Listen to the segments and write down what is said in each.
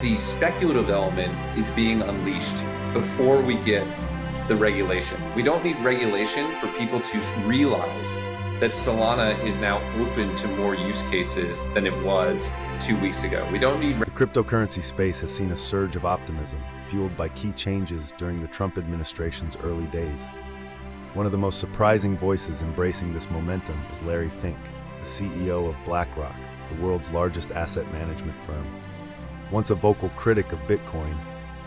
The speculative element is being unleashed before we get the regulation. We don't need regulation for people to realize that Solana is now open to more use cases than it was 2 weeks ago. We don't need... The cryptocurrency space has seen a surge of optimism, fueled by key changes during the Trump administration's early days. One of the most surprising voices embracing this momentum is Larry Fink, the CEO of BlackRock, the world's largest asset management firm. Once a vocal critic of Bitcoin,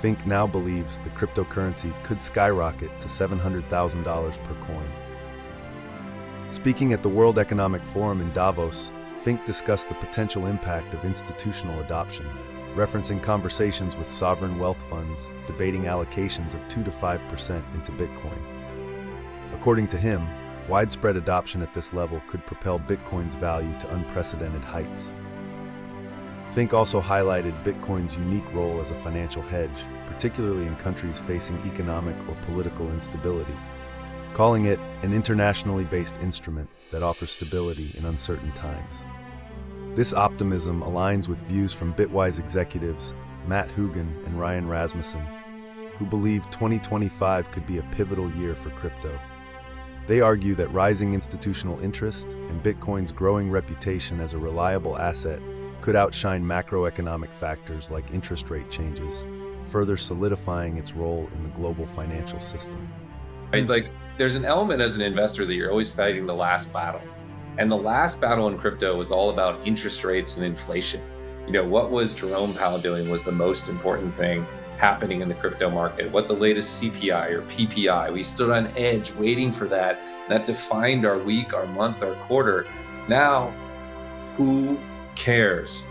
Fink now believes the cryptocurrency could skyrocket to $700,000 per coin. Speaking at the World Economic Forum in Davos, Fink discussed the potential impact of institutional adoption, referencing conversations with sovereign wealth funds debating allocations of 2 to 5% into Bitcoin. According to him, widespread adoption at this level could propel Bitcoin's value to unprecedented heights. Fink also highlighted Bitcoin's unique role as a financial hedge, particularly in countries facing economic or political instability, calling it an internationally based instrument that offers stability in uncertain times. This optimism aligns with views from Bitwise executives Matt Hougan and Ryan Rasmussen, who believe 2025 could be a pivotal year for crypto. They argue that rising institutional interest and Bitcoin's growing reputation as a reliable asset could outshine macroeconomic factors like interest rate changes, further solidifying its role in the global financial system. Right? Like, there's an element as an investor that you're always fighting the last battle. And the last battle in crypto was all about interest rates and inflation. You know, what was Jerome Powell doing was the most important thing happening in the crypto market. What the latest CPI or PPI, we stood on edge waiting for that. That defined our week, our month, our quarter. Now, who cares?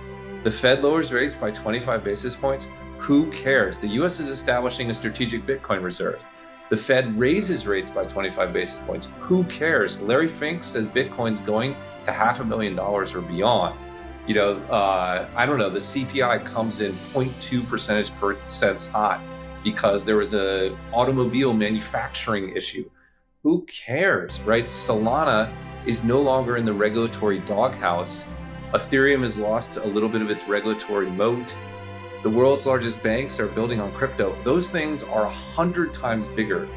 The Fed lowers rates by 25 basis points. Who cares? The US is establishing a strategic Bitcoin reserve. The Fed raises rates by 25 basis points. Who cares? Larry Fink says Bitcoin's going to $500,000 or beyond. You know, I don't know, the CPI comes in 0.2 percentage points hot because there was a automobile manufacturing issue. Who cares, right? Solana is no longer in the regulatory doghouse. Ethereum has lost a little bit of its regulatory moat. The world's largest banks are building on crypto. Those things are 100 times bigger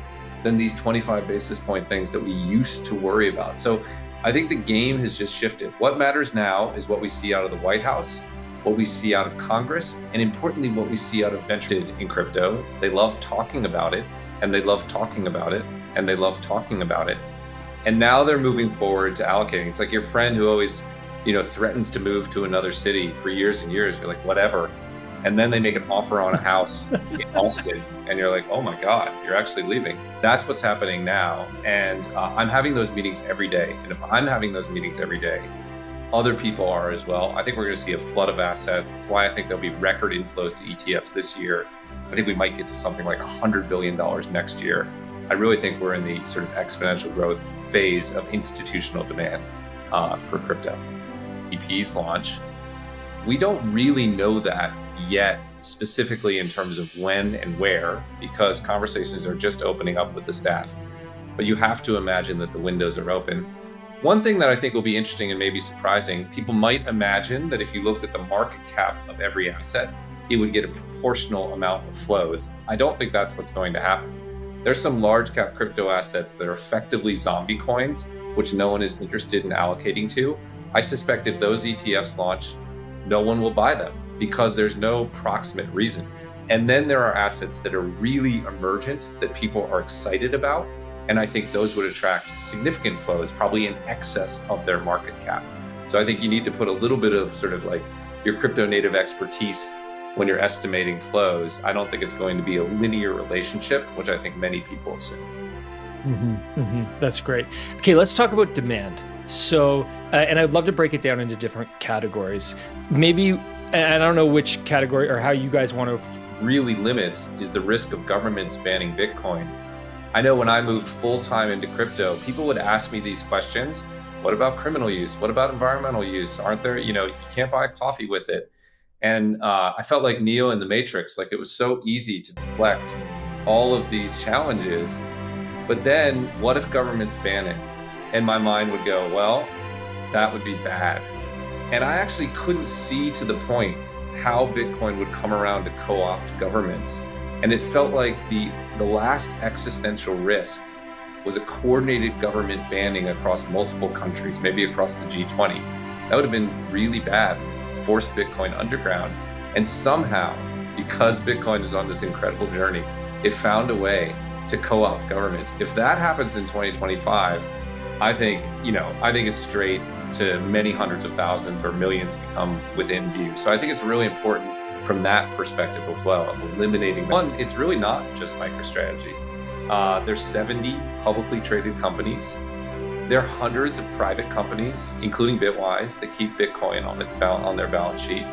than these 25 basis point things that we used to worry about. So I think the game has just shifted. What matters now is what we see out of the White House, what we see out of Congress, and importantly, what we see out of venture in crypto. They love talking about it, and they love talking about it, and they love talking about it. And now they're moving forward to allocating. It's like your friend who always, threatens to move to another city for years and years. You're like, whatever. And then they make an offer on a house in Austin, and you're like, oh my God, you're actually leaving. That's what's happening now. And I'm having those meetings every day. And if I'm having those meetings every day, other people are as well. I think we're going to see a flood of assets. That's why I think there'll be record inflows to ETFs this year. I think we might get to something like $100 billion next year. I really think we're in the sort of exponential growth phase of institutional demand for crypto. EP's launch, we don't really know that yet, specifically in terms of when and where, because conversations are just opening up with the staff. But you have to imagine that the windows are open. One thing that I think will be interesting and maybe surprising, people might imagine that if you looked at the market cap of every asset, it would get a proportional amount of flows. I don't think that's what's going to happen. There's some large cap crypto assets that are effectively zombie coins, which no one is interested in allocating to. I suspect if those ETFs launch, no one will buy them because there's no proximate reason. And then there are assets that are really emergent that people are excited about. And I think those would attract significant flows, probably in excess of their market cap. So I think you need to put a little bit of sort of like your crypto native expertise when you're estimating flows. I don't think it's going to be a linear relationship, which I think many people assume. That's great. Okay, let's talk about demand. So, and I'd love to break it down into different categories. Maybe, and I don't know which category or how you guys want to. Really limits is the risk of governments banning Bitcoin. I know when I moved full-time into crypto, people would ask me these questions. What about criminal use? What about environmental use? Aren't there, you can't buy coffee with it. And I felt like Neo in the Matrix, like it was so easy to deflect all of these challenges. But then what if governments ban it? And my mind would go, well, that would be bad. And I actually couldn't see to the point how Bitcoin would come around to co-opt governments. And it felt like the last existential risk was a coordinated government banning across multiple countries, maybe across the G20. That would have been really bad, forced Bitcoin underground. And somehow, because Bitcoin is on this incredible journey, it found a way to co-opt governments. If that happens in 2025, I think it's straight to many hundreds of thousands or millions become within view. So I think it's really important from that perspective as well, of eliminating. One, it's really not just MicroStrategy. There's 70 publicly traded companies. There are hundreds of private companies, including Bitwise, that keep Bitcoin on their balance sheet.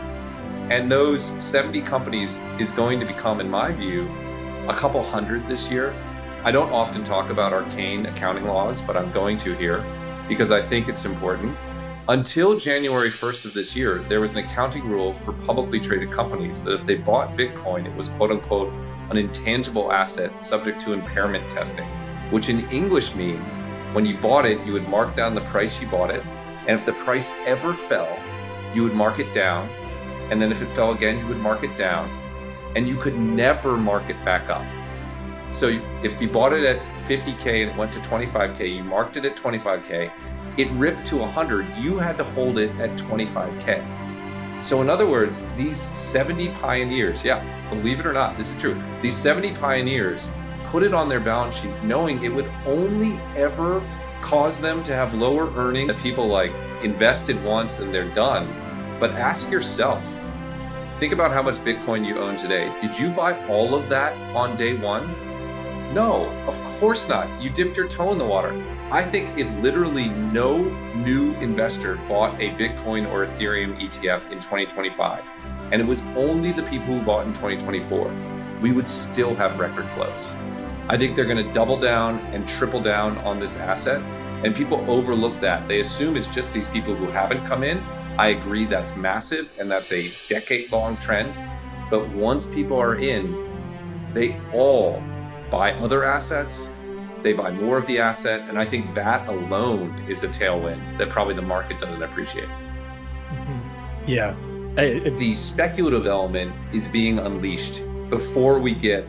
And those 70 companies is going to become, in my view, a couple hundred this year. I don't often talk about arcane accounting laws, but I'm going to here because I think it's important. Until January 1st of this year, there was an accounting rule for publicly traded companies that if they bought Bitcoin, it was quote unquote an intangible asset subject to impairment testing, which in English means when you bought it, you would mark down the price you bought it. And if the price ever fell, you would mark it down. And then if it fell again, you would mark it down. And you could never mark it back up. So if you bought it at 50K and it went to 25K, you marked it at 25K, it ripped to 100, you had to hold it at 25K. So in other words, these 70 pioneers, yeah, believe it or not, this is true. These 70 pioneers put it on their balance sheet knowing it would only ever cause them to have lower earnings. That people like invested once and they're done. But ask yourself, think about how much Bitcoin you own today. Did you buy all of that on day one? No, of course not. You dipped your toe in the water. I think if literally no new investor bought a Bitcoin or Ethereum ETF in 2025, and it was only the people who bought in 2024, we would still have record flows. I think they're going to double down and triple down on this asset, and people overlook that. They assume it's just these people who haven't come in. I agree that's massive, and that's a decade-long trend. But once people are in, they all buy other assets, they buy more of the asset, and I think that alone is a tailwind that probably the market doesn't appreciate. Yeah. The speculative element is being unleashed before we get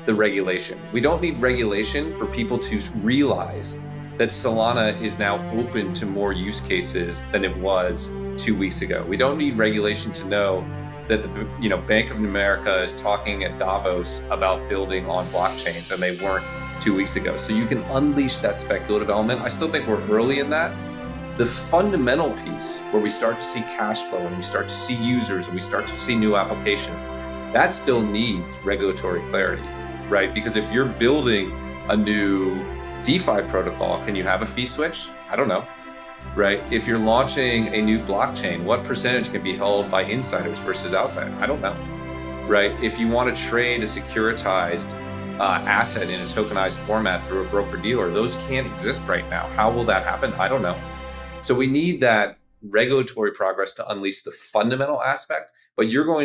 the regulation. We don't need regulation for people to realize that Solana is now open to more use cases than it was 2 weeks ago. We don't need regulation to know that the Bank of America is talking at Davos about building on blockchains, and they weren't 2 weeks ago. So you can unleash that speculative element. I still think we're early in that. The fundamental piece where we start to see cash flow and we start to see users and we start to see new applications, that still needs regulatory clarity, right? Because if you're building a new DeFi protocol, can you have a fee switch? I don't know. Right? If you're launching a new blockchain, what percentage can be held by insiders versus outsiders? I don't know. Right? If you want to trade a securitized asset in a tokenized format through a broker dealer, those can't exist right now. How will that happen? I don't know. So we need that regulatory progress to unleash the fundamental aspect, but you're going